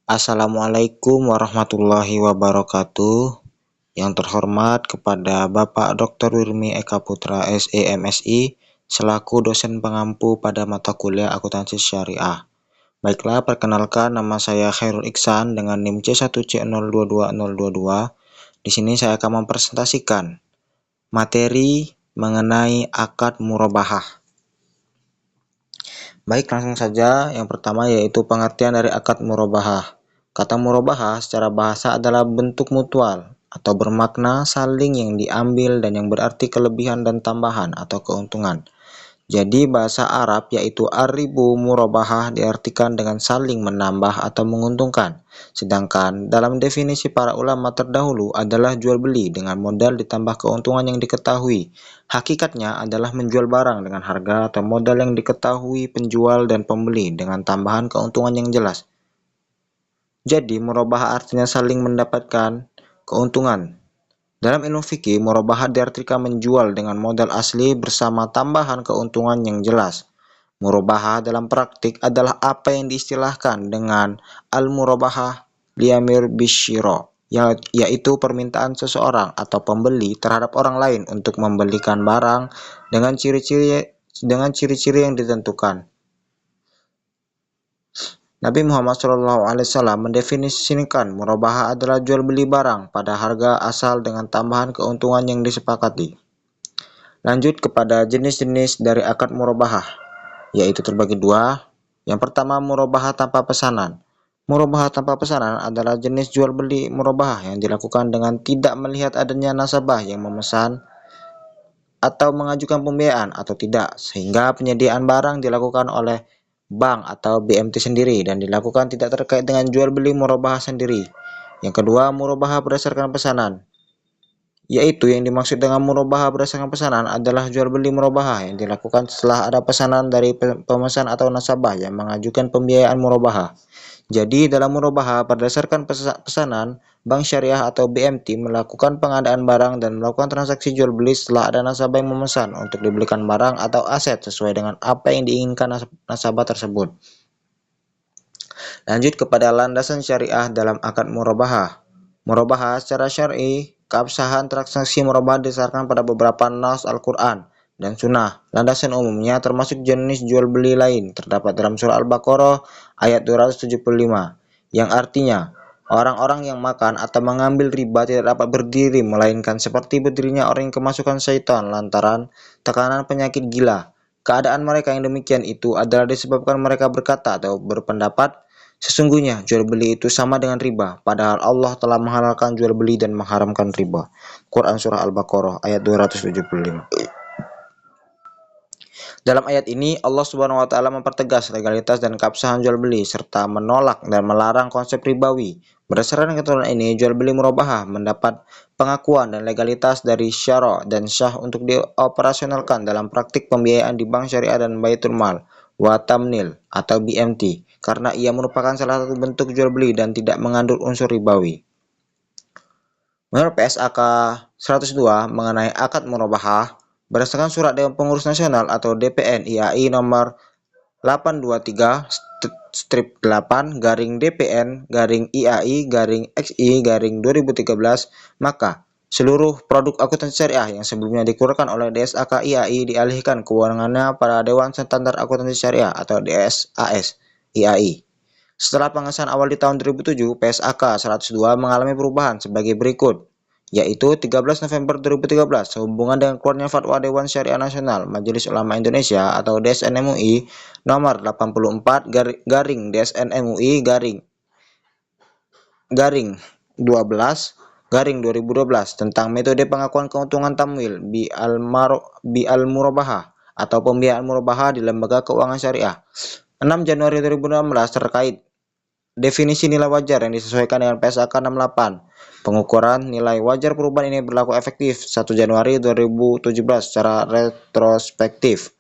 Assalamualaikum warahmatullahi wabarakatuh. Yang terhormat kepada Bapak Dr. Wirmi Eka Putra SE MSI selaku dosen pengampu pada mata kuliah Akuntansi Syariah. Baiklah, perkenalkan nama saya Khairul Iksan dengan NIM C1C022022. Di sini saya akan mempresentasikan materi mengenai akad murabahah. Baik, langsung saja. Yang pertama yaitu pengertian dari akad murabahah. Kata murabahah secara bahasa adalah bentuk mutual atau bermakna saling yang diambil dan yang berarti kelebihan dan tambahan atau keuntungan. Jadi bahasa Arab yaitu ar-ribu murabahah diartikan dengan saling menambah atau menguntungkan. Sedangkan dalam definisi para ulama terdahulu adalah jual beli dengan modal ditambah keuntungan yang diketahui. Hakikatnya adalah menjual barang dengan harga atau modal yang diketahui penjual dan pembeli dengan tambahan keuntungan yang jelas. Jadi murabahah artinya saling mendapatkan keuntungan. Dalam ilmu fikih, murabahah diartikan menjual dengan modal asli bersama tambahan keuntungan yang jelas. Murabahah dalam praktik adalah apa yang diistilahkan dengan al-murabahah liamir bisyiro, yaitu permintaan seseorang atau pembeli terhadap orang lain untuk membelikan barang dengan ciri-ciri yang ditentukan. Nabi Muhammad SAW mendefinisikan murabahah adalah jual beli barang pada harga asal dengan tambahan keuntungan yang disepakati. Lanjut kepada jenis-jenis dari akad murabahah, yaitu terbagi dua. Yang pertama, murabahah tanpa pesanan. Murabahah tanpa pesanan adalah jenis jual beli murabahah yang dilakukan dengan tidak melihat adanya nasabah yang memesan atau mengajukan pembiayaan atau tidak, sehingga penyediaan barang dilakukan oleh bank atau BMT sendiri dan dilakukan tidak terkait dengan jual beli murabahah sendiri. Yang kedua, murabahah berdasarkan pesanan, yaitu yang dimaksud dengan murabahah berdasarkan pesanan adalah jual beli murabahah yang dilakukan setelah ada pesanan dari pemesan atau nasabah yang mengajukan pembiayaan murabahah. Jadi dalam murabahah berdasarkan pesanan, bank syariah atau BMT melakukan pengadaan barang dan melakukan transaksi jual beli setelah ada nasabah yang memesan untuk dibelikan barang atau aset sesuai dengan apa yang diinginkan nasabah tersebut. Lanjut kepada landasan syariah dalam akad murabahah. Murabahah secara syar'i, keabsahan transaksi murabahah didasarkan pada beberapa nas Al-Quran dan Sunnah. Landasan umumnya termasuk jenis jual beli lain terdapat dalam surah Al-Baqarah ayat 275 yang artinya orang-orang yang makan atau mengambil riba tidak dapat berdiri melainkan seperti berdirinya orang yang kemasukan syaitan lantaran tekanan penyakit gila. Keadaan mereka yang demikian itu adalah disebabkan mereka berkata atau berpendapat, sesungguhnya jual beli itu sama dengan riba, padahal Allah telah menghalalkan jual beli dan mengharamkan riba. Quran Surah Al-Baqarah ayat 275. Dalam ayat ini, Allah Subhanahu wa Ta'ala mempertegas legalitas dan keabsahan jual beli serta menolak dan melarang konsep ribawi. Berdasarkan ketentuan ini, jual beli murabahah mendapat pengakuan dan legalitas dari syara dan syah untuk dioperasionalkan dalam praktik pembiayaan di bank syariah dan baitul mal wa tamnil atau BMT karena ia merupakan salah satu bentuk jual beli dan tidak mengandung unsur ribawi. Menurut PSAK 102 mengenai akad murabahah, berdasarkan Surat Dewan Pengurus Nasional atau DPN IAI nomor 823/DPN/IAI/XI/2013, maka seluruh produk akuntansi syariah yang sebelumnya dikeluarkan oleh DSAK IAI dialihkan kewenangannya pada Dewan Standar Akuntansi Syariah atau DSAS IAI. Setelah pengesahan awal di tahun 2007, PSAK 102 mengalami perubahan sebagai berikut, yaitu 13 November 2013 sehubungan dengan keluarnya Fatwa Dewan Syariah Nasional Majelis Ulama Indonesia atau DSN MUI nomor 84 garing DSN MUI garing 12 garing 2012 tentang metode pengakuan keuntungan tamwil bi al-murabahah atau pembiayaan murabahah di lembaga keuangan syariah. 6 Januari 2016 terkait definisi nilai wajar yang disesuaikan dengan PSAK 68. Pengukuran nilai wajar perubahan ini berlaku efektif 1 Januari 2017 secara retrospektif.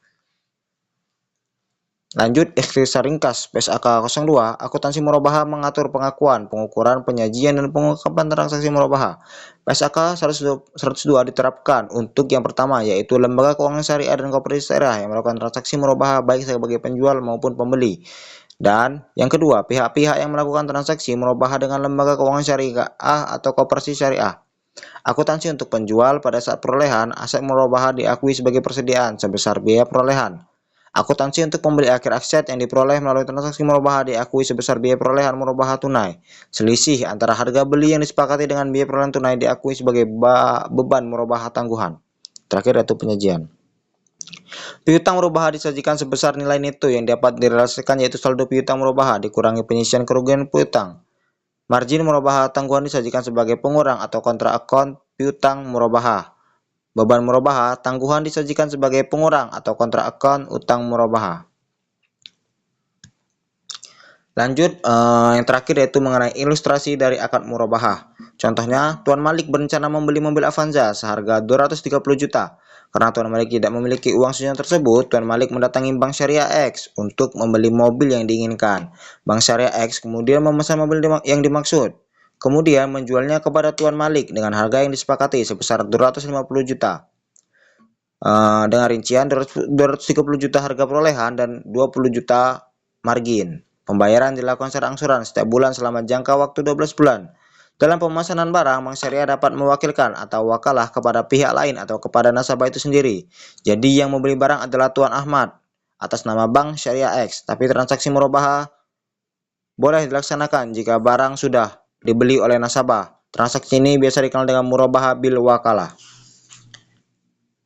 Lanjut, ikhtisar ringkas PSAK 02, akuntansi murabahah mengatur pengakuan, pengukuran, penyajian, dan pengungkapan transaksi murabahah. PSAK 102 diterapkan untuk yang pertama, yaitu lembaga keuangan syariah dan koperasi syariah yang melakukan transaksi murabahah baik sebagai penjual maupun pembeli. Dan yang kedua, pihak-pihak yang melakukan transaksi murabahah dengan lembaga keuangan syariah atau koperasi syariah. Akuntansi untuk penjual pada saat perolehan aset murabahah diakui sebagai persediaan sebesar biaya perolehan. Akuntansi untuk pembeli akhir aset yang diperoleh melalui transaksi murabahah diakui sebesar biaya perolehan murabahah tunai. Selisih antara harga beli yang disepakati dengan biaya perolehan tunai diakui sebagai beban murabahah tangguhan. Terakhir yaitu penyajian. Piutang murabahah disajikan sebesar nilai neto yang dapat direalisasikan yaitu saldo piutang murabahah dikurangi penyisian kerugian piutang. Margin murabahah tangguhan disajikan sebagai pengurang atau kontra akun piutang murabahah. Beban murabahah tangguhan disajikan sebagai pengurang atau kontra akun utang murabahah. Lanjut, yang terakhir yaitu mengenai ilustrasi dari akad murabahah. Contohnya, Tuan Malik berencana membeli mobil Avanza seharga 230 juta. Karena Tuan Malik tidak memiliki uang sejumlah tersebut, Tuan Malik mendatangi Bank Syariah X untuk membeli mobil yang diinginkan. Bank Syariah X kemudian memesan mobil yang dimaksud. Kemudian menjualnya kepada Tuan Malik dengan harga yang disepakati sebesar 250 juta. Dengan rincian 230 juta harga perolehan dan 20 juta margin. Pembayaran dilakukan secara angsuran setiap bulan selama jangka waktu 12 bulan. Dalam pemesanan barang, Bank Syariah dapat mewakilkan atau wakalah kepada pihak lain atau kepada nasabah itu sendiri. Jadi yang membeli barang adalah Tuan Ahmad atas nama Bank Syariah X, tapi transaksi murabahah boleh dilaksanakan jika barang sudah dibeli oleh nasabah. Transaksi ini biasa dikenal dengan murabahah bil wakalah.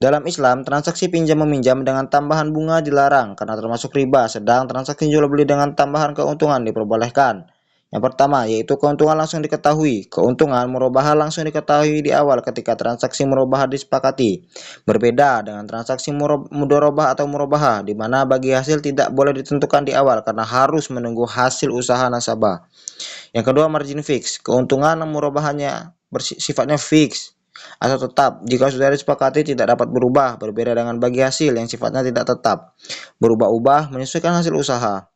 Dalam Islam, transaksi pinjam-meminjam dengan tambahan bunga dilarang karena termasuk riba, sedang transaksi jual beli dengan tambahan keuntungan diperbolehkan. Yang pertama, yaitu keuntungan langsung diketahui. Keuntungan murabahah langsung diketahui di awal ketika transaksi murabahah disepakati. Berbeda dengan transaksi mudharabah atau murabahah, di mana bagi hasil tidak boleh ditentukan di awal karena harus menunggu hasil usaha nasabah. Yang kedua, margin fix. Keuntungan murabahahnya sifatnya fix atau tetap. Jika sudah disepakati tidak dapat berubah, berbeda dengan bagi hasil yang sifatnya tidak tetap, berubah-ubah menyesuaikan hasil usaha.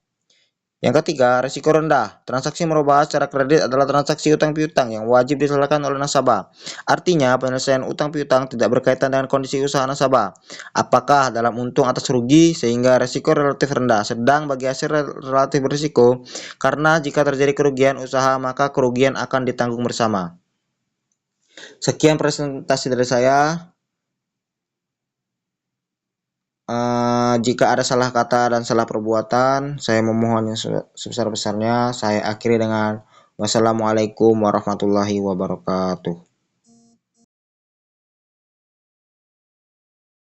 Yang ketiga, risiko rendah. Transaksi murabahah secara kredit adalah transaksi utang piutang yang wajib diselesaikan oleh nasabah. Artinya, penyelesaian utang piutang tidak berkaitan dengan kondisi usaha nasabah. Apakah dalam untung atas rugi sehingga risiko relatif rendah, sedang bagi hasil relatif berisiko karena jika terjadi kerugian usaha maka kerugian akan ditanggung bersama. Sekian presentasi dari saya. Jika ada salah kata dan salah perbuatan, saya memohon yang sebesar-besarnya. Saya akhiri dengan wassalamualaikum warahmatullahi wabarakatuh.